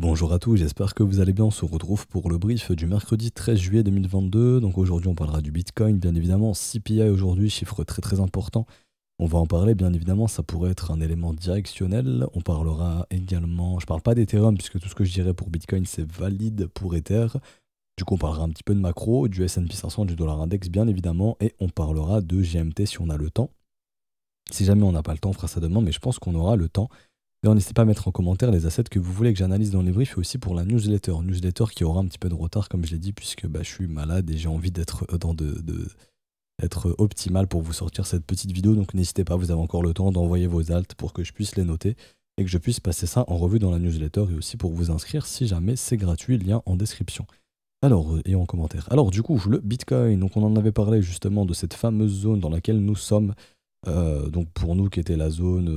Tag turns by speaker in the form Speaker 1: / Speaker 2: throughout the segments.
Speaker 1: Bonjour à tous, j'espère que vous allez bien. On se retrouve pour le brief du mercredi 13 juillet 2022. Donc aujourd'hui, on parlera du Bitcoin, bien évidemment. CPI aujourd'hui, chiffre très très important. On va en parler, bien évidemment. Ça pourrait être un élément directionnel. On parlera également, je parle pas d'Ethereum, puisque tout ce que je dirais pour Bitcoin, c'est valide pour Ether. Du coup, on parlera un petit peu de macro, du S&P 500, du dollar index, bien évidemment. Et on parlera de GMT si on a le temps. Si jamais on n'a pas le temps, on fera ça demain, mais je pense qu'on aura le temps. D'ailleurs, n'hésitez pas à mettre en commentaire les assets que vous voulez que j'analyse dans les briefs et aussi pour la newsletter. Newsletter qui aura un petit peu de retard, comme je l'ai dit, puisque je suis malade et j'ai envie d'être d'être optimal pour vous sortir cette petite vidéo. Donc n'hésitez pas, vous avez encore le temps d'envoyer vos alts pour que je puisse les noter et que je puisse passer ça en revue dans la newsletter et aussi pour vous inscrire si jamais c'est gratuit, lien en description. Alors, et en commentaire. Alors du coup, le Bitcoin, donc on en avait parlé justement de cette fameuse zone dans laquelle nous sommes. Donc pour nous qui était la zone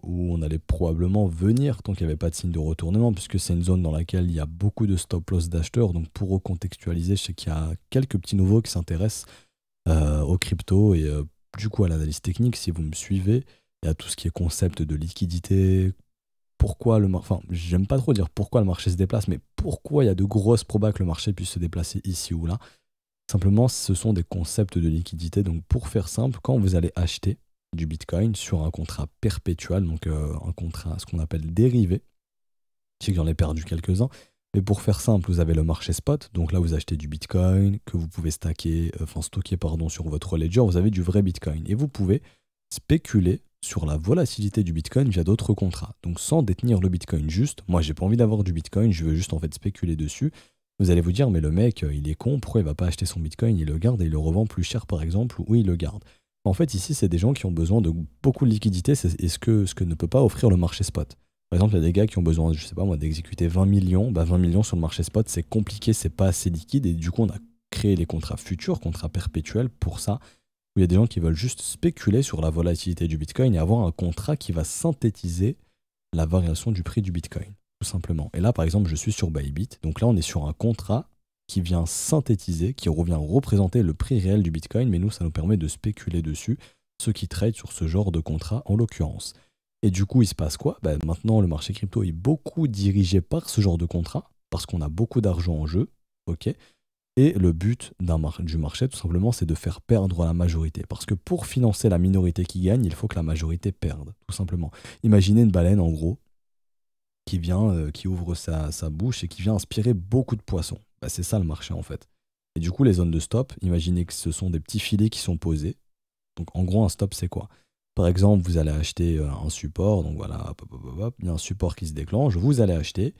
Speaker 1: où on allait probablement venir tant qu'il n'y avait pas de signe de retournement, puisque c'est une zone dans laquelle il y a beaucoup de stop loss d'acheteurs. Donc pour recontextualiser, je sais qu'il y a quelques petits nouveaux qui s'intéressent aux cryptos et du coup à l'analyse technique, si vous me suivez, il y a tout ce qui est concept de liquidité. Pourquoi le marché, enfin j'aime pas trop dire pourquoi le marché se déplace, mais pourquoi il y a de grosses probas que le marché puisse se déplacer ici ou là. Simplement, ce sont des concepts de liquidité. Donc pour faire simple, quand vous allez acheter du Bitcoin sur un contrat perpétuel, donc un contrat, ce qu'on appelle dérivé. Je sais que j'en ai perdu quelques-uns, mais pour faire simple, vous avez le marché spot, donc là vous achetez du Bitcoin que vous pouvez stocker pardon, sur votre ledger, vous avez du vrai Bitcoin et vous pouvez spéculer sur la volatilité du Bitcoin via d'autres contrats. Donc sans détenir le Bitcoin juste, moi j'ai pas envie d'avoir du Bitcoin, je veux juste en fait spéculer dessus. Vous allez vous dire mais le mec il est con, pourquoi il va pas acheter son Bitcoin, il le garde et il le revend plus cher par exemple, ou il le garde. En fait, ici, c'est des gens qui ont besoin de beaucoup de liquidité, c'est ce que ne peut pas offrir le marché spot. Par exemple, il y a des gars qui ont besoin, je sais pas moi, d'exécuter 20 millions. 20 millions sur le marché spot, c'est compliqué, c'est pas assez liquide. Et du coup, on a créé les contrats futurs, contrats perpétuels pour ça. Où il y a des gens qui veulent juste spéculer sur la volatilité du Bitcoin et avoir un contrat qui va synthétiser la variation du prix du Bitcoin, tout simplement. Et là, par exemple, je suis sur Bybit. Donc là, on est sur un contrat qui vient synthétiser, qui revient représenter le prix réel du Bitcoin, mais nous, ça nous permet de spéculer dessus, ceux qui trade sur ce genre de contrat en l'occurrence. Et du coup, il se passe quoi? Maintenant, le marché crypto est beaucoup dirigé par ce genre de contrat, parce qu'on a beaucoup d'argent en jeu, ok? Et le but du marché, tout simplement, c'est de faire perdre la majorité. Parce que pour financer la minorité qui gagne, il faut que la majorité perde, tout simplement. Imaginez une baleine, en gros, qui vient, qui ouvre sa bouche et qui vient inspirer beaucoup de poissons. C'est ça le marché en fait. Et du coup, les zones de stop, imaginez que ce sont des petits filets qui sont posés. Donc en gros, un stop, c'est quoi? Par exemple, vous allez acheter un support, donc voilà, hop, hop, hop, hop, il y a un support qui se déclenche, vous allez acheter,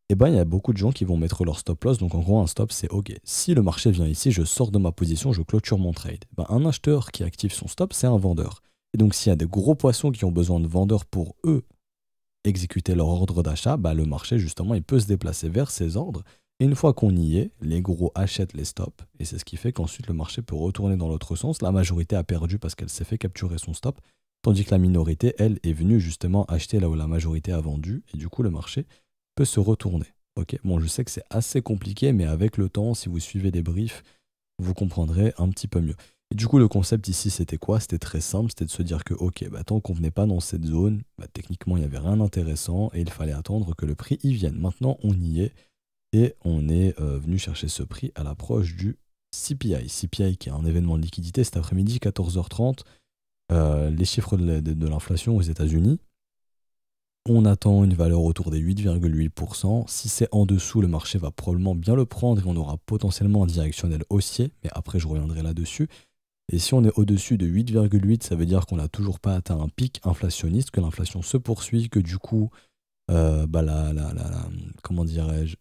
Speaker 1: et il y a beaucoup de gens qui vont mettre leur stop loss. Donc en gros, un stop, c'est OK. Si le marché vient ici, je sors de ma position, je clôture mon trade. Un acheteur qui active son stop, c'est un vendeur. Et donc s'il y a des gros poissons qui ont besoin de vendeurs pour eux exécuter leur ordre d'achat, le marché, justement, il peut se déplacer vers ces ordres. Et une fois qu'on y est, les gros achètent les stops. Et c'est ce qui fait qu'ensuite, le marché peut retourner dans l'autre sens. La majorité a perdu parce qu'elle s'est fait capturer son stop. Tandis que la minorité, elle, est venue justement acheter là où la majorité a vendu. Et du coup, le marché peut se retourner. Ok, bon, je sais que c'est assez compliqué, mais avec le temps, si vous suivez des briefs, vous comprendrez un petit peu mieux. Et du coup, le concept ici, c'était quoi? C'était très simple, c'était de se dire que, ok, tant qu'on venait pas dans cette zone, techniquement, il n'y avait rien d'intéressant et il fallait attendre que le prix y vienne. Maintenant, on y est et on est venu chercher ce prix à l'approche du CPI. CPI qui est un événement de liquidité cet après-midi, 14h30. Les chiffres de l'inflation aux États-Unis. On attend une valeur autour des 8,8%. Si c'est en dessous, le marché va probablement bien le prendre et on aura potentiellement un directionnel haussier, mais après je reviendrai là-dessus. Et si on est au-dessus de 8,8, ça veut dire qu'on n'a toujours pas atteint un pic inflationniste, que l'inflation se poursuit, que du coup, comment dirais-je,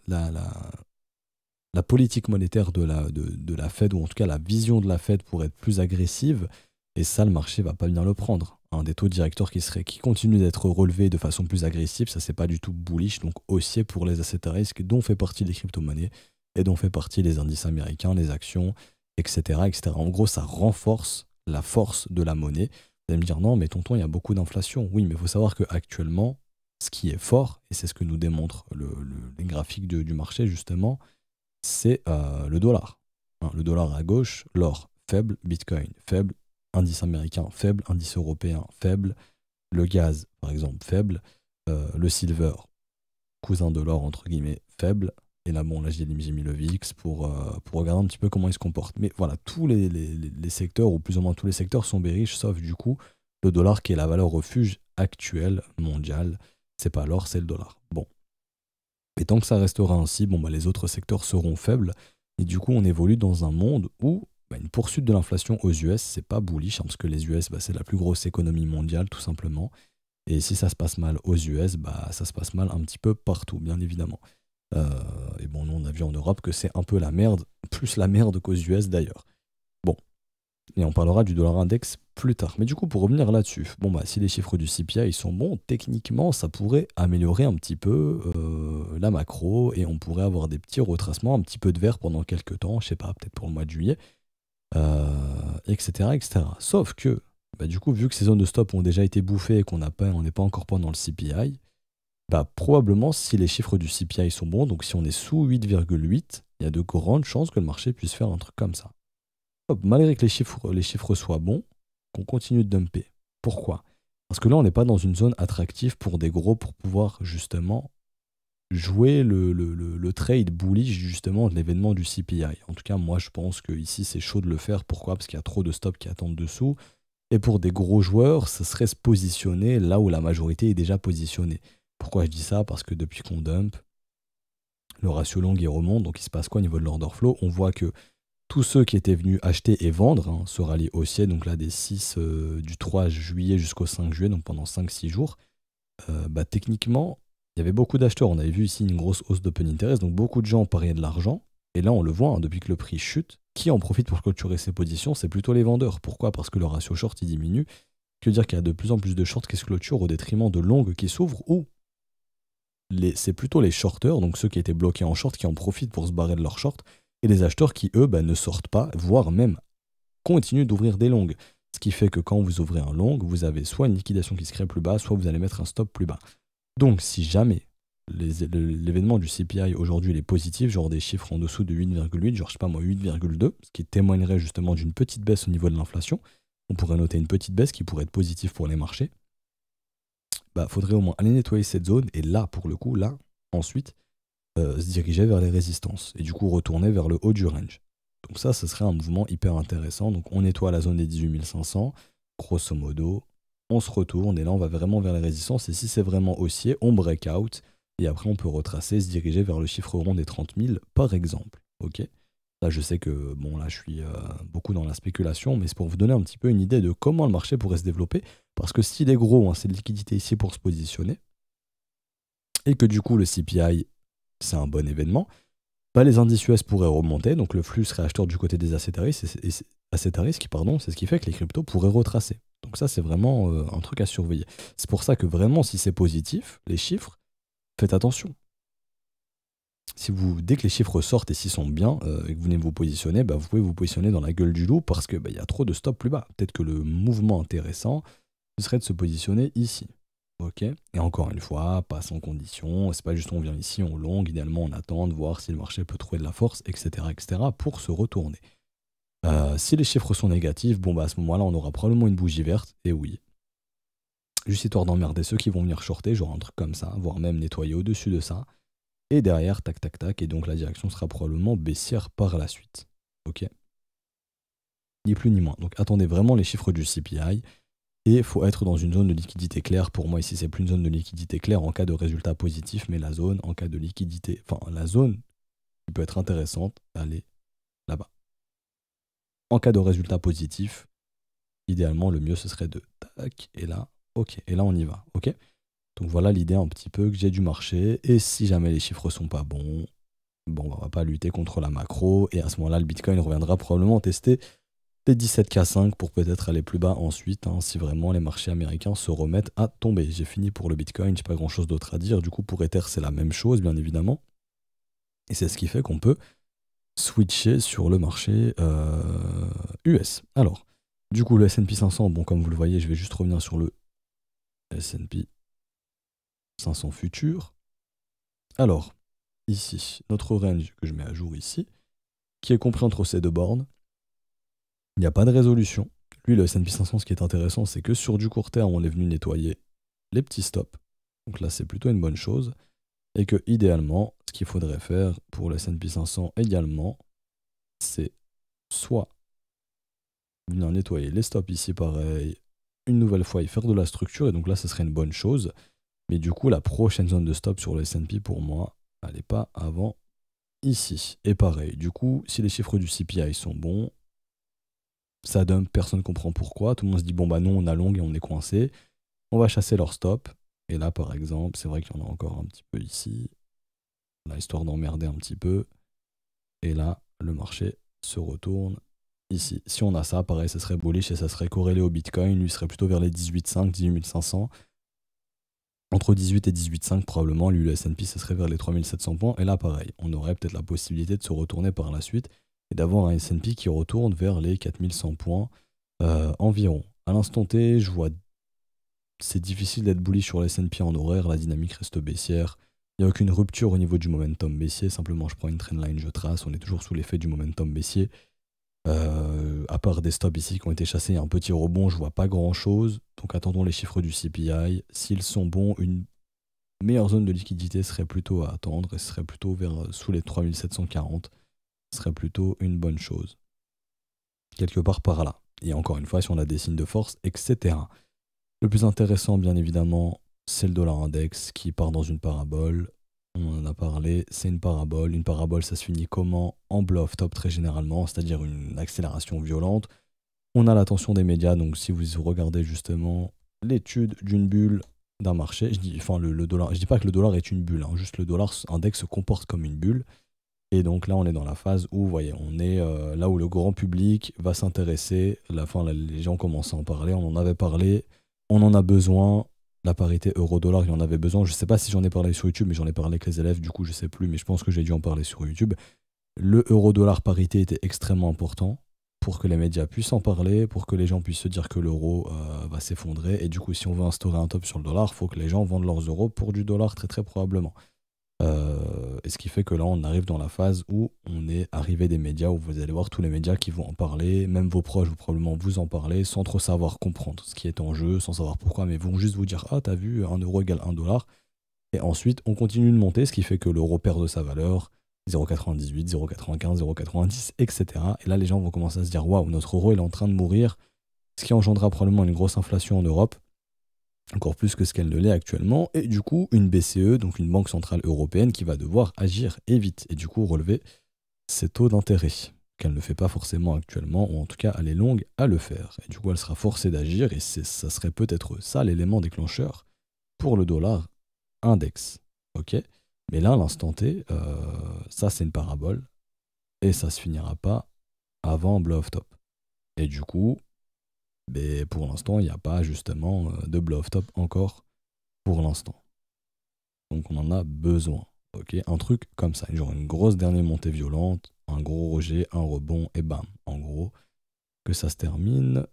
Speaker 1: la politique monétaire de la Fed, ou en tout cas la vision de la Fed pourrait être plus agressive, et ça, le marché va pas bien le prendre. Des taux directeurs qui continuent d'être relevés de façon plus agressive, ça c'est pas du tout bullish, donc haussier pour les assets à risque dont fait partie les crypto-monnaies et dont fait partie les indices américains, les actions, etc., etc. En gros, ça renforce la force de la monnaie. Vous allez me dire non, mais tonton, il y a beaucoup d'inflation. Oui, mais il faut savoir qu'actuellement, ce qui est fort, et c'est ce que nous démontrent les graphiques du marché justement, c'est le dollar. Le dollar à gauche, l'or faible, Bitcoin faible, indice américain faible, indice européen faible, le gaz par exemple faible, le silver cousin de l'or, entre guillemets, faible. Et là, bon, là, j'ai mis le VIX pour regarder un petit peu comment il se comporte. Mais voilà, tous les secteurs, ou plus ou moins tous les secteurs, sont bearish, sauf du coup le dollar qui est la valeur refuge actuelle mondiale. C'est pas l'or, c'est le dollar. Bon. Et tant que ça restera ainsi, bon, bah, les autres secteurs seront faibles. Et du coup, on évolue dans un monde où bah, une poursuite de l'inflation aux US, c'est pas bullish, hein, parce que les US, bah, c'est la plus grosse économie mondiale, tout simplement. Et si ça se passe mal aux US, bah, ça se passe mal un petit peu partout, bien évidemment. Et bon, nous, on a vu en Europe que c'est un peu la merde, plus la merde qu'aux US d'ailleurs. Bon, et on parlera du dollar index plus tard. Mais du coup, pour revenir là-dessus, bon, bah, si les chiffres du CPI ils sont bons, techniquement, ça pourrait améliorer un petit peu la macro et on pourrait avoir des petits retracements, un petit peu de vert pendant quelques temps, je sais pas, peut-être pour le mois de juillet, etc., etc. Sauf que, bah, du coup, vu que ces zones de stop ont déjà été bouffées et on n'est pas encore dans le CPI, bah, probablement, si les chiffres du CPI sont bons, donc si on est sous 8,8, il y a de grandes chances que le marché puisse faire un truc comme ça. Hop, malgré que les chiffres soient bons, qu'on continue de dumper. Pourquoi? Parce que là, on n'est pas dans une zone attractive pour des gros pour pouvoir justement jouer le trade bullish justement de l'événement du CPI. En tout cas, moi, je pense que ici c'est chaud de le faire. Pourquoi? Parce qu'il y a trop de stops qui attendent dessous. Et pour des gros joueurs, ce serait se positionner là où la majorité est déjà positionnée. Pourquoi je dis ça? Parce que depuis qu'on dump, le ratio long il remonte, donc il se passe quoi au niveau de l'order flow? On voit que tous ceux qui étaient venus acheter et vendre se rallient haussier, donc là du 3 juillet jusqu'au 5 juillet, donc pendant 5-6 jours, bah, techniquement, il y avait beaucoup d'acheteurs. On avait vu ici une grosse hausse d'open interest, donc beaucoup de gens pariaient de l'argent. Et là, on le voit, hein, depuis que le prix chute, qui en profite pour clôturer ses positions? C'est plutôt les vendeurs. Pourquoi? Parce que le ratio short, il diminue. Que dire qu'il y a de plus en plus de shorts qui se clôturent au détriment de longues qui s'ouvrent, ou c'est plutôt les shorters, donc ceux qui étaient bloqués en short, qui en profitent pour se barrer de leur short, et les acheteurs qui, eux, bah, ne sortent pas, voire même continuent d'ouvrir des longues. Ce qui fait que quand vous ouvrez un long, vous avez soit une liquidation qui se crée plus bas, soit vous allez mettre un stop plus bas. Donc si jamais l'événement du CPI aujourd'hui est positif, genre des chiffres en dessous de 8,8, genre je sais pas moi 8,2, ce qui témoignerait justement d'une petite baisse au niveau de l'inflation, on pourrait noter une petite baisse qui pourrait être positive pour les marchés, bah faudrait au moins aller nettoyer cette zone et là pour le coup, là, ensuite, se diriger vers les résistances et du coup retourner vers le haut du range. Donc ça, ce serait un mouvement hyper intéressant. Donc on nettoie la zone des 18 500, grosso modo, on se retourne et là on va vraiment vers les résistances et si c'est vraiment haussier, on break out et après on peut retracer, se diriger vers le chiffre rond des 30 000 par exemple. Ok. Là je sais que bon là je suis beaucoup dans la spéculation, mais c'est pour vous donner un petit peu une idée de comment le marché pourrait se développer parce que s'il est gros, hein, c'est de liquidité ici pour se positionner et que du coup le CPI c'est un bon événement, bah, les indices US pourraient remonter, donc le flux serait acheteur du côté des assets à risque, pardon, c'est ce qui fait que les cryptos pourraient retracer. Donc ça, c'est vraiment un truc à surveiller. C'est pour ça que vraiment, si c'est positif, les chiffres, faites attention. Dès que les chiffres sortent et s'ils sont bien, et que vous venez vous positionner, bah, vous pouvez vous positionner dans la gueule du loup parce qu'il y a trop de stops plus bas. Peut-être que le mouvement intéressant, ce serait de se positionner ici. Ok. Et encore une fois, pas sans condition. C'est pas juste on vient ici, on long, idéalement on attend de voir si le marché peut trouver de la force, etc., pour se retourner. Si les chiffres sont négatifs, bon bah à ce moment-là, on aura probablement une bougie verte, et oui. Juste histoire d'emmerder ceux qui vont venir shorter, genre un truc comme ça, voire même nettoyer au-dessus de ça. Et derrière, tac, tac, tac, et donc la direction sera probablement baissière par la suite. Ok. Ni plus ni moins. Donc attendez vraiment les chiffres du CPI. Et il faut être dans une zone de liquidité claire. Pour moi, ici, c'est plus une zone de liquidité claire en cas de résultat positif, mais la zone en cas de liquidité, enfin, la zone qui peut être intéressante, allez là-bas. En cas de résultat positif, idéalement, le mieux, ce serait de tac, et là, ok, et là, on y va, ok. Donc voilà l'idée un petit peu que j'ai du marché. Et si jamais les chiffres sont pas bons, bon, on va pas lutter contre la macro. Et à ce moment-là, le Bitcoin reviendra probablement tester les 17K5 pour peut-être aller plus bas ensuite, hein, si vraiment les marchés américains se remettent à tomber. J'ai fini pour le Bitcoin, j'ai pas grand chose d'autre à dire. Du coup, pour Ether, c'est la même chose, bien évidemment. Et c'est ce qui fait qu'on peut switcher sur le marché US. Alors, du coup, le S&P 500, bon, comme vous le voyez, je vais juste revenir sur le S&P 500 futur. Alors, ici, notre range que je mets à jour ici, qui est compris entre ces deux bornes. Il n'y a pas de résolution. Lui, le S&P 500, ce qui est intéressant, c'est que sur du court terme, on est venu nettoyer les petits stops. Donc là, c'est plutôt une bonne chose. Et que idéalement, ce qu'il faudrait faire pour le S&P 500 également, c'est soit venir nettoyer les stops ici pareil, une nouvelle fois y faire de la structure, et donc là ce serait une bonne chose. Mais du coup, la prochaine zone de stop sur le S&P pour moi, elle n'est pas avant ici. Et pareil, du coup, si les chiffres du CPI sont bons, ça dump, personne ne comprend pourquoi. Tout le monde se dit, bon bah non, on a long et on est coincé. On va chasser leur stop. Et là, par exemple, c'est vrai qu'il y en a encore un petit peu ici. Là, histoire d'emmerder un petit peu. Et là, le marché se retourne ici. Si on a ça, pareil, ça serait bullish et ça serait corrélé au Bitcoin. Lui serait plutôt vers les 18,5, 18 500. Entre 18 et 18,5 probablement. Lui, le S&P, ça serait vers les 3700 points. Et là, pareil, on aurait peut-être la possibilité de se retourner par la suite et d'avoir un S&P qui retourne vers les 4100 points environ. À l'instant T, je vois, c'est difficile d'être bullish sur le S&P en horaire. La dynamique reste baissière. Il n'y a aucune rupture au niveau du momentum baissier. Simplement, je prends une trendline, je trace. On est toujours sous l'effet du momentum baissier. À part des stops ici qui ont été chassés, un petit rebond, je vois pas grand chose. Donc attendons les chiffres du CPI. S'ils sont bons, une meilleure zone de liquidité serait plutôt à attendre et ce serait plutôt sous les 3740. Ce serait plutôt une bonne chose. Quelque part par là. Et encore une fois, si on a des signes de force, etc. Le plus intéressant, bien évidemment, c'est le dollar index qui part dans une parabole. On en a parlé, c'est une parabole. Une parabole, ça se finit comment? En blow-off top très généralement, c'est-à-dire une accélération violente. On a l'attention des médias, donc si vous regardez justement l'étude d'une bulle d'un marché, je dis, enfin le dollar, je dis pas que le dollar est une bulle, hein, juste le dollar index se comporte comme une bulle. Et donc là, on est dans la phase où, vous voyez, on est là où le grand public va s'intéresser. Les gens commencent à en parler, on en avait parlé, on en a besoin. La parité euro-dollar, il y en avait besoin. Je ne sais pas si j'en ai parlé sur YouTube, mais j'en ai parlé avec les élèves, du coup, je ne sais plus, mais je pense que j'ai dû en parler sur YouTube. Le euro-dollar parité était extrêmement important pour que les médias puissent en parler, pour que les gens puissent se dire que l'euro va s'effondrer. Et du coup, si on veut instaurer un top sur le dollar, il faut que les gens vendent leurs euros pour du dollar très très probablement. Et ce qui fait que là, on arrive dans la phase où on est arrivé des médias, où vous allez voir tous les médias qui vont en parler, même vos proches vont probablement vous en parler, sans trop savoir comprendre ce qui est en jeu, sans savoir pourquoi, mais vont juste vous dire « Ah, t'as vu, 1 euro égale 1 dollar ». Et ensuite, on continue de monter, ce qui fait que l'euro perd de sa valeur, 0,98, 0,95, 0,90, etc. Et là, les gens vont commencer à se dire « Waouh, notre euro, il est en train de mourir », ce qui engendrera probablement une grosse inflation en Europe, encore plus que ce qu'elle ne l'est actuellement, et du coup une BCE, donc une banque centrale européenne, qui va devoir agir et vite, et du coup relever ses taux d'intérêt, qu'elle ne fait pas forcément actuellement, ou en tout cas elle est longue à le faire, et du coup elle sera forcée d'agir, et ça serait peut-être ça l'élément déclencheur pour le dollar index, ok. Mais là, à l'instant T, ça c'est une parabole, et ça se finira pas avant un blow-off top. Et du coup, mais pour l'instant, il n'y a pas justement de blow-off top encore pour l'instant. Donc on en a besoin. Ok, un truc comme ça, genre une grosse dernière montée violente, un gros rejet, un rebond, et bam. En gros, que ça se termine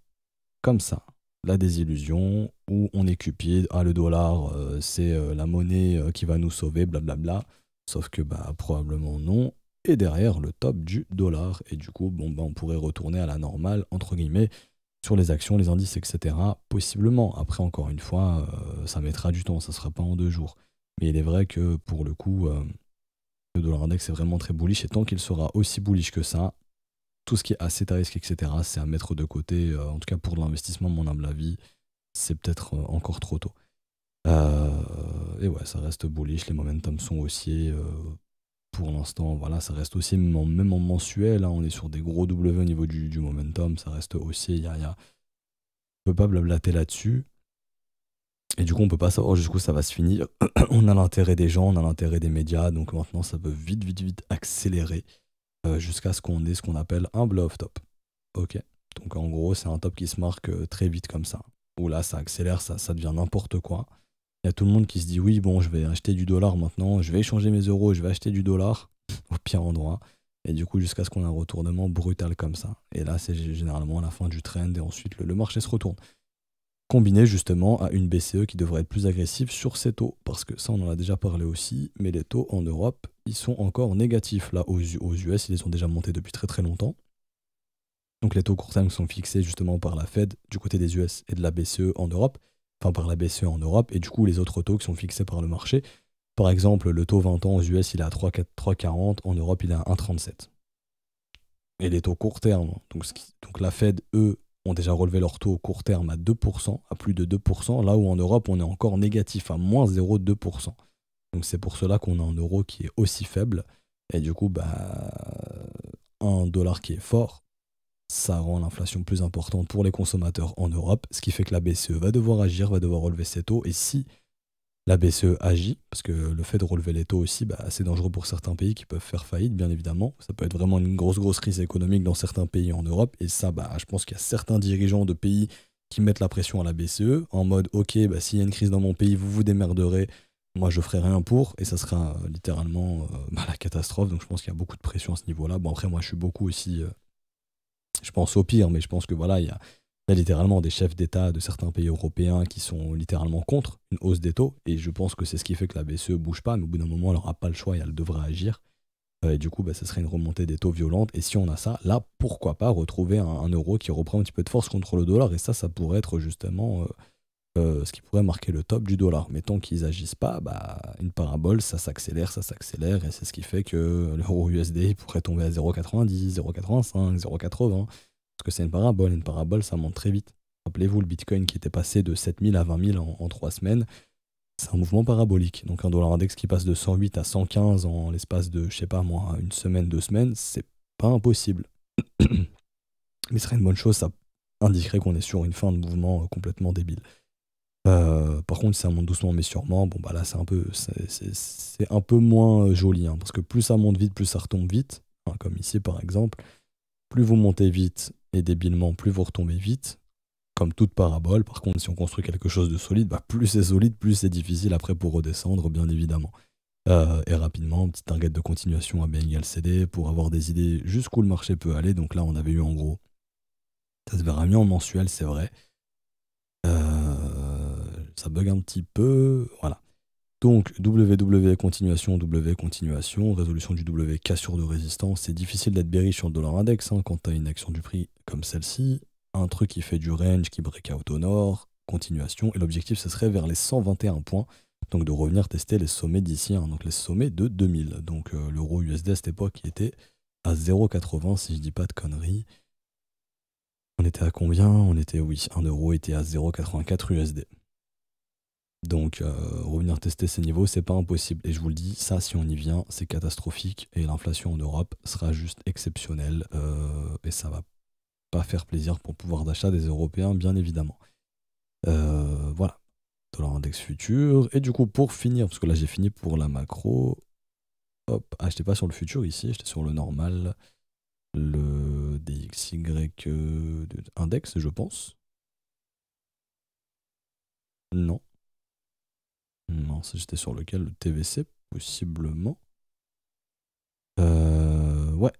Speaker 1: comme ça. La désillusion, où on est cupide, ah le dollar, c'est la monnaie qui va nous sauver, blablabla. Sauf que bah probablement non. Et derrière le top du dollar. Et du coup, bon bah on pourrait retourner à la normale, entre guillemets, sur les actions, les indices, etc. Possiblement. Après, encore une fois, ça mettra du temps, ça ne sera pas en 2 jours. Mais il est vrai que pour le coup, le dollar index est vraiment très bullish. Et tant qu'il sera aussi bullish que ça, tout ce qui est asset à risque, etc., c'est à mettre de côté. En tout cas, pour l'investissement, mon humble avis, c'est peut-être encore trop tôt. Et ouais, ça reste bullish. Les momentum sont haussiers. Pour l'instant, voilà, ça reste haussier, même en mensuel. Hein, on est sur des gros W au niveau du momentum. Ça reste haussier. On peut pas blablater là-dessus. Et du coup, on peut pas savoir jusqu'où ça va se finir. On a l'intérêt des gens, on a l'intérêt des médias. Donc maintenant, ça peut vite, vite, vite accélérer jusqu'à ce qu'on ait ce qu'on appelle un blow-off top. Ok. Donc en gros, c'est un top qui se marque très vite comme ça. Où là, ça accélère, ça devient n'importe quoi. Il y a tout le monde qui se dit oui, bon, je vais acheter du dollar maintenant, je vais échanger mes euros, je vais acheter du dollar au pire endroit. Et du coup, jusqu'à ce qu'on ait un retournement brutal comme ça. Et là, c'est généralement la fin du trend et ensuite le marché se retourne. Combiné justement à une BCE qui devrait être plus agressive sur ses taux. Parce que ça, on en a déjà parlé aussi, mais les taux en Europe, ils sont encore négatifs. Là, aux US, ils les ont déjà montés depuis très très longtemps. Donc les taux court terme sont fixés justement par la Fed du côté des US et de la BCE en Europe. Enfin, par la BCE en Europe, et du coup les autres taux qui sont fixés par le marché. Par exemple, le taux 20 ans aux US, il est à 3,40, en Europe, il est à 1,37. Et les taux court terme, donc la Fed, eux, ont déjà relevé leur taux court terme à 2%, à plus de 2%, là où en Europe, on est encore négatif à moins 0,2%. Donc c'est pour cela qu'on a un euro qui est aussi faible. Et du coup, un dollar qui est fort, ça rend l'inflation plus importante pour les consommateurs en Europe, ce qui fait que la BCE va devoir agir, va devoir relever ses taux. Et si la BCE agit, parce que le fait de relever les taux aussi, c'est dangereux pour certains pays qui peuvent faire faillite, bien évidemment. Ça peut être vraiment une grosse crise économique dans certains pays en Europe. Et ça, je pense qu'il y a certains dirigeants de pays qui mettent la pression à la BCE en mode « Ok, s'il y a une crise dans mon pays, vous vous démerderez, moi je ferai rien pour ». Et ça sera littéralement la catastrophe. Donc je pense qu'il y a beaucoup de pression à ce niveau-là. Bon, après, moi je suis beaucoup aussi... je pense au pire, mais je pense que voilà, il y a littéralement des chefs d'État de certains pays européens qui sont littéralement contre une hausse des taux, et je pense que c'est ce qui fait que la BCE bouge pas, mais au bout d'un moment, elle n'aura pas le choix et elle devra agir. Et du coup, ça serait une remontée des taux violente, et si on a ça, là, pourquoi pas retrouver un euro qui reprend un petit peu de force contre le dollar, et ça pourrait être justement ce qui pourrait marquer le top du dollar. Mais tant qu'ils agissent pas, une parabole, ça s'accélère, et c'est ce qui fait que l'euro USD pourrait tomber à 0,90, 0,85, 0,80, parce que c'est une parabole ça monte très vite. Rappelez-vous, le Bitcoin qui était passé de 7000 à 20 000 en 3 semaines, c'est un mouvement parabolique. Donc un dollar index qui passe de 108 à 115 en l'espace de, je sais pas moi, une semaine, 2 semaines, c'est pas impossible. Mais ce serait une bonne chose, ça indiquerait qu'on est sur une fin de mouvement complètement débile. Par contre, si ça monte doucement mais sûrement, là c'est un peu moins joli, hein, parce que plus ça monte vite, plus ça retombe vite, hein, comme ici par exemple. Plus vous montez vite et débilement, plus vous retombez vite, comme toute parabole. Par contre, si on construit quelque chose de solide, plus c'est solide, plus c'est difficile après pour redescendre, bien évidemment. Et rapidement, petite target de continuation à B égale CD pour avoir des idées jusqu'où le marché peut aller. Donc là, on avait eu en gros, ça se verra mieux en mensuel, c'est vrai. Ça bug un petit peu, voilà. Donc W continuation, résolution du W, cassure de résistance. C'est difficile d'être bearish sur le dollar index quand tu as une action du prix comme celle-ci. Un truc qui fait du range, qui break out au nord, continuation. Et l'objectif, ce serait vers les 121 points. Donc de revenir tester les sommets d'ici, donc les sommets de 2000. Donc l'euro USD à cette époque, il était à 0,80 si je dis pas de conneries. On était à combien? On était, oui, 1 euro était à 0,84 USD. Donc revenir tester ces niveaux, c'est pas impossible. Et je vous le dis, ça, si on y vient, c'est catastrophique. Et l'inflation en Europe sera juste exceptionnelle. Et ça va pas faire plaisir pour le pouvoir d'achat des Européens, bien évidemment. Voilà. Dollar index futur. Et du coup, pour finir, parce que là j'ai fini pour la macro. Hop, j'étais pas sur le futur ici, j'étais sur le normal. Le DXY index, je pense. Non. Non, j'étais sur lequel? Le TVC, possiblement. Ouais.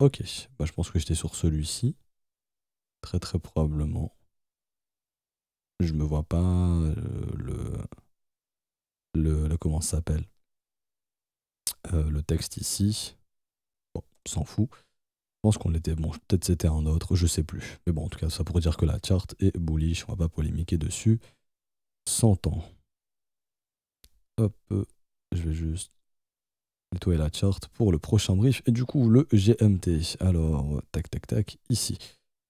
Speaker 1: Ok. Je pense que j'étais sur celui-ci. Très probablement. Je me vois pas comment ça s'appelle? Le texte ici. Bon, s'en fout. Je pense qu'on l'était. Bon, peut-être c'était un autre, je sais plus. Mais bon, en tout cas, ça pourrait dire que la charte est bullish. On va pas polémiquer dessus. 100 ans. Hop, je vais juste nettoyer la charte pour le prochain brief. Et du coup, le GMT. Alors, tac, ici.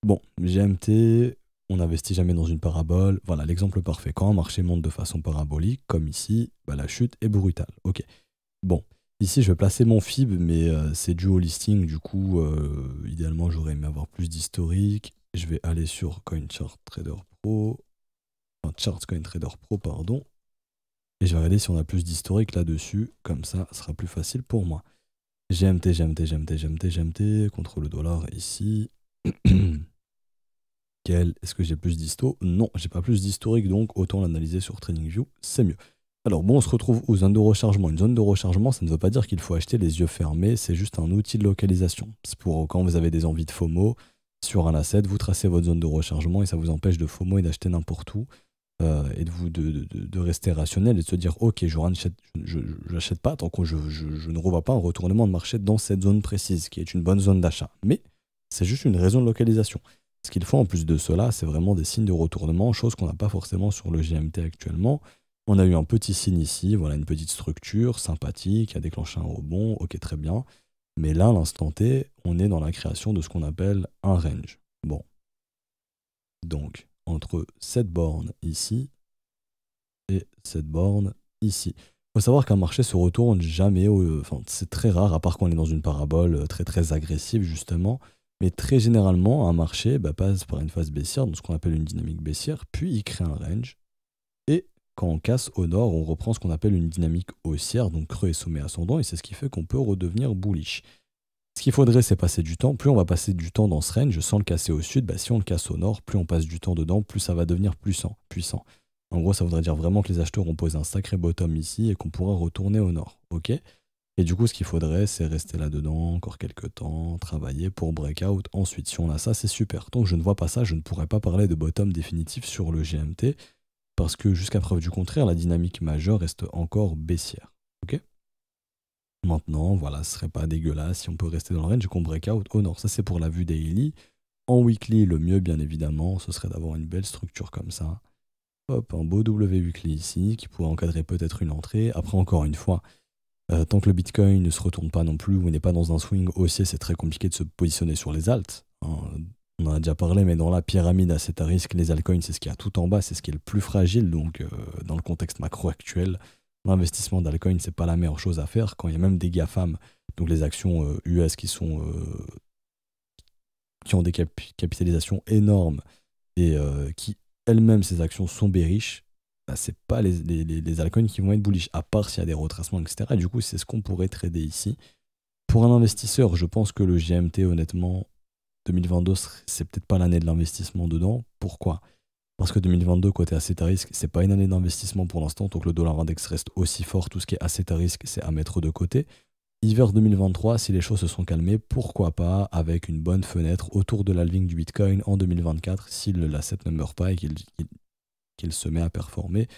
Speaker 1: Bon, GMT, on n'investit jamais dans une parabole. Voilà, l'exemple parfait. Quand un marché monte de façon parabolique, comme ici, la chute est brutale. Ok. Bon, ici, je vais placer mon FIB, mais c'est dû au listing. Du coup, idéalement, j'aurais aimé avoir plus d'historique. Je vais aller sur CoinChartTrader Pro. Enfin, ChartCoinTrader Pro, pardon. Et je vais regarder si on a plus d'historique là-dessus. Comme ça, ce sera plus facile pour moi. GMT, contre le dollar ici. Est-ce que j'ai plus d'histo? Non, j'ai pas plus d'historique, donc autant l'analyser sur TradingView, c'est mieux. Alors bon, on se retrouve aux zones de rechargement. Une zone de rechargement, ça ne veut pas dire qu'il faut acheter les yeux fermés, c'est juste un outil de localisation. C'est pour quand vous avez des envies de FOMO sur un asset, vous tracez votre zone de rechargement et ça vous empêche de FOMO et d'acheter n'importe où. Et de rester rationnel et de se dire ok, je n'achète pas tant que je ne revois pas un retournement de marché dans cette zone précise qui est une bonne zone d'achat, mais c'est juste une raison de localisation. Ce qu'il faut en plus de cela, c'est vraiment des signes de retournement, chose qu'on n'a pas forcément sur le GMT actuellement. On a eu un petit signe ici, voilà une petite structure sympathique qui a déclenché un rebond, ok très bien. Mais là, à l'instant T, on est dans la création de ce qu'on appelle un range. Bon, donc entre cette borne ici et cette borne ici. Il faut savoir qu'un marché se retourne jamais, enfin c'est très rare, à part quand on est dans une parabole très très agressive justement. Mais très généralement, un marché passe par une phase baissière, donc ce qu'on appelle une dynamique baissière, puis il crée un range. Et quand on casse au nord, on reprend ce qu'on appelle une dynamique haussière, donc creux et sommet ascendant, et c'est ce qui fait qu'on peut redevenir bullish. Ce qu'il faudrait, c'est passer du temps. Plus on va passer du temps dans ce range sans le casser au sud, si on le casse au nord, plus on passe du temps dedans, plus ça va devenir puissant. En gros, ça voudrait dire vraiment que les acheteurs ont posé un sacré bottom ici et qu'on pourra retourner au nord. Ok. Et du coup, ce qu'il faudrait, c'est rester là-dedans encore quelques temps, travailler pour breakout. Ensuite, si on a ça, c'est super. Tant que je ne vois pas ça, je ne pourrais pas parler de bottom définitif sur le GMT parce que jusqu'à preuve du contraire, la dynamique majeure reste encore baissière. Ok. Maintenant, voilà, ce serait pas dégueulasse si on peut rester dans le range et qu'on breakout au nord. Ça, c'est pour la vue daily. En weekly, le mieux, bien évidemment, ce serait d'avoir une belle structure comme ça. Hop, un beau W weekly ici qui pourrait encadrer peut-être une entrée. Après, encore une fois, tant que le Bitcoin ne se retourne pas non plus ou n'est pas dans un swing haussier, c'est très compliqué de se positionner sur les alts. Hein. On en a déjà parlé, mais dans la pyramide à cet risque, les altcoins, c'est ce qu'il y a tout en bas, c'est ce qui est le plus fragile. Donc, dans le contexte macro actuel, l'investissement d'altcoin, c'est pas la meilleure chose à faire quand il y a même des GAFAM, donc les actions US qui ont des capitalisations énormes et qui elles-mêmes, ces actions sont bearish. C'est pas les altcoins qui vont être bullish, à part s'il y a des retracements, etc. Et du coup, c'est ce qu'on pourrait trader ici. Pour un investisseur, je pense que le GMT, honnêtement, 2022, c'est peut-être pas l'année de l'investissement dedans. Pourquoi? Parce que 2022, côté asset à risque, c'est pas une année d'investissement pour l'instant. Tant que le dollar index reste aussi fort, tout ce qui est asset à risque, c'est à mettre de côté. Hiver 2023, si les choses se sont calmées, pourquoi pas avec une bonne fenêtre autour de l'halving du Bitcoin en 2024 si l'asset ne meurt pas et qu'il se met à performer.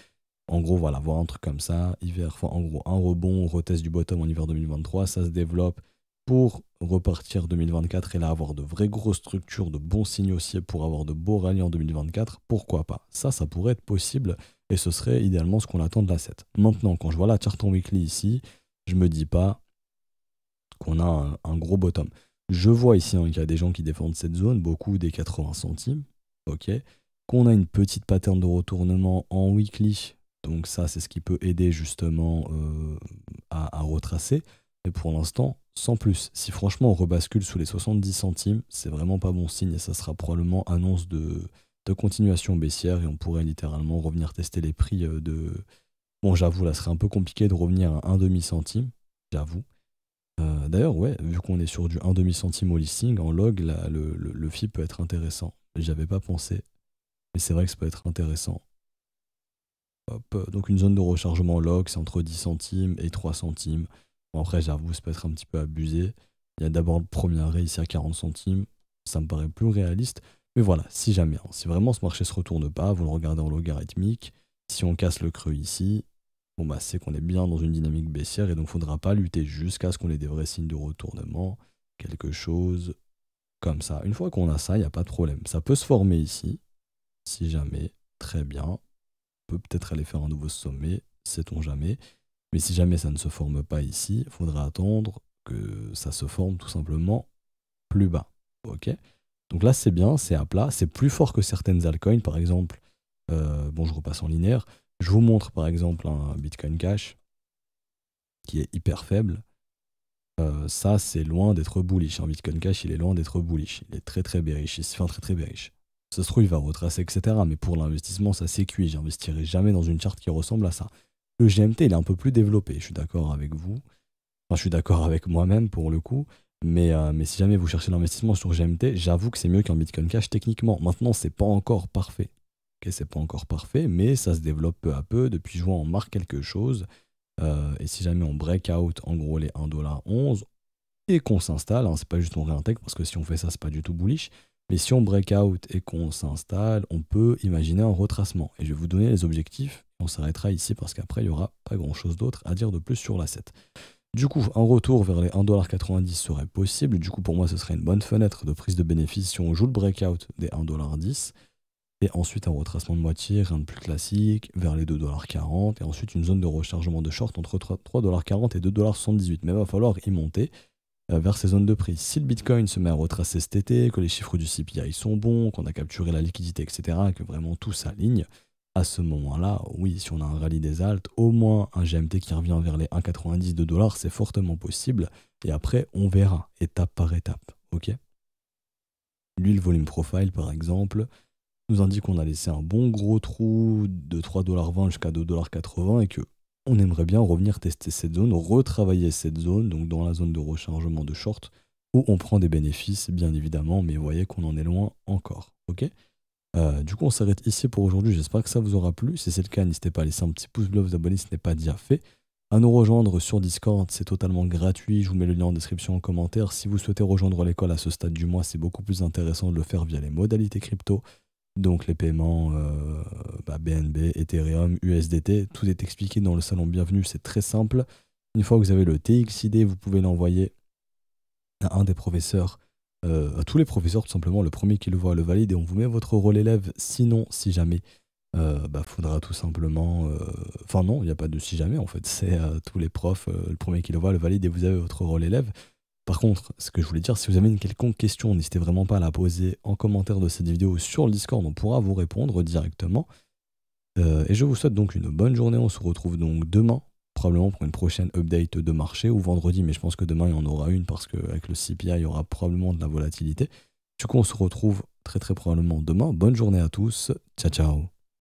Speaker 1: En gros, voilà, voir un truc comme ça, hiver, enfin, en gros, un rebond, on reteste du bottom en hiver 2023, ça se développe pour repartir 2024 et là avoir de vraies grosses structures, de bons signaux haussiers pour avoir de beaux rallyes en 2024, pourquoi pas? Ça pourrait être possible et ce serait idéalement ce qu'on attend de l'asset. Maintenant, quand je vois la chart en weekly ici, je me dis pas qu'on a un gros bottom. Je vois ici qu'il y a des gens qui défendent cette zone, beaucoup des 80 centimes, ok, qu'on a une petite pattern de retournement en weekly. Donc ça, c'est ce qui peut aider justement à retracer. Mais pour l'instant, sans plus. Si franchement on rebascule sous les 70 centimes, c'est vraiment pas bon signe et ça sera probablement annonce de continuation baissière et on pourrait littéralement revenir tester les prix de... Bon, j'avoue, là, ce serait un peu compliqué de revenir à 1 demi-centime, j'avoue. D'ailleurs, ouais, vu qu'on est sur du 1 demi-centime au listing, en log, là, le FI peut être intéressant. J'avais pas pensé, mais c'est vrai que ça peut être intéressant. Hop, donc une zone de rechargement log, c'est entre 10 centimes et 3 centimes. Bon, après, j'avoue, ça peut être un petit peu abusé. Il y a d'abord le premier arrêt ici à 40 centimes. Ça me paraît plus réaliste. Mais voilà, si jamais, hein, si vraiment ce marché se retourne pas, vous le regardez en logarithmique. Si on casse le creux ici, bon bah c'est qu'on est bien dans une dynamique baissière et donc il ne faudra pas lutter jusqu'à ce qu'on ait des vrais signes de retournement. Quelque chose comme ça. Une fois qu'on a ça, il n'y a pas de problème. Ça peut se former ici, si jamais, très bien. On peut peut-être aller faire un nouveau sommet, sait-on jamais. Mais si jamais ça ne se forme pas ici, il faudra attendre que ça se forme tout simplement plus bas. Ok. Donc là, c'est bien, c'est à plat, c'est plus fort que certaines altcoins. Par exemple, bon, je repasse en linéaire. Je vous montre par exemple un Bitcoin Cash qui est hyper faible. Ça, c'est loin d'être bullish. Un Bitcoin Cash, il est loin d'être bullish. Il est très très bearish. Il se fait un très très bearish. Ça se trouve, il va retracer, etc. Mais pour l'investissement, ça c'est cuit. J'investirai jamais dans une charte qui ressemble à ça. Le GMT, il est un peu plus développé. Je suis d'accord avec vous. Enfin, je suis d'accord avec moi-même pour le coup. Mais si jamais vous cherchez l'investissement sur GMT, j'avoue que c'est mieux qu'un Bitcoin Cash techniquement. Maintenant, c'est pas encore parfait. Okay, c'est pas encore parfait, mais ça se développe peu à peu. Depuis juin, on marque quelque chose. Et si jamais on break out, en gros, les 1,11$ et qu'on s'installe, hein, c'est pas juste on réintègre, parce que si on fait ça, c'est pas du tout bullish. Mais si on break out et qu'on s'installe, on peut imaginer un retracement. Et je vais vous donner les objectifs. On s'arrêtera ici parce qu'après, il n'y aura pas grand-chose d'autre à dire de plus sur l'asset. Du coup, un retour vers les 1,90$ serait possible. Du coup, pour moi, ce serait une bonne fenêtre de prise de bénéfice si on joue le breakout des 1,10$. Et ensuite un retracement de moitié, rien de plus classique, vers les 2,40 $. Et ensuite une zone de rechargement de short entre 3,40 $ et 2,78 $. Mais il va falloir y monter vers ces zones de prix. Si le Bitcoin se met à retracer cet été, que les chiffres du CPI sont bons, qu'on a capturé la liquidité, etc., que vraiment tout s'aligne, à ce moment-là, oui, si on a un rallye des alts, au moins un GMT qui revient vers les 1,90 $, c'est fortement possible. Et après, on verra, étape par étape. Ok. Lui, le volume profile, par exemple, nous indique qu'on a laissé un bon gros trou de 3,20 $ jusqu'à 2,80 $ et que on aimerait bien revenir tester cette zone, retravailler cette zone, donc dans la zone de rechargement de short, où on prend des bénéfices, bien évidemment, mais vous voyez qu'on en est loin encore. Ok. Du coup, on s'arrête ici pour aujourd'hui. J'espère que ça vous aura plu. Si c'est le cas, n'hésitez pas à laisser un petit pouce bleu, vous abonner si ce n'est pas déjà fait. À nous rejoindre sur Discord, c'est totalement gratuit. Je vous mets le lien en description en commentaire. Si vous souhaitez rejoindre l'école à ce stade du mois, c'est beaucoup plus intéressant de le faire via les modalités crypto. Donc les paiements BNB, Ethereum, USDT, tout est expliqué dans le salon Bienvenue, c'est très simple. Une fois que vous avez le TXID, vous pouvez l'envoyer à un des professeurs, à tous les professeurs tout simplement, le premier qui le voit le valide et on vous met votre rôle élève. Sinon, si jamais, faudra tout simplement... Enfin non, il n'y a pas de si jamais en fait, c'est tous les profs, le premier qui le voit le valide et vous avez votre rôle élève. Par contre, ce que je voulais dire, si vous avez une quelconque question, n'hésitez vraiment pas à la poser en commentaire de cette vidéo sur le Discord, on pourra vous répondre directement. Et je vous souhaite donc une bonne journée, on se retrouve donc demain, probablement pour une prochaine update de marché, ou vendredi, mais je pense que demain il y en aura une parce qu'avec le CPI, il y aura probablement de la volatilité. Du coup, on se retrouve très très probablement demain. Bonne journée à tous, ciao ciao.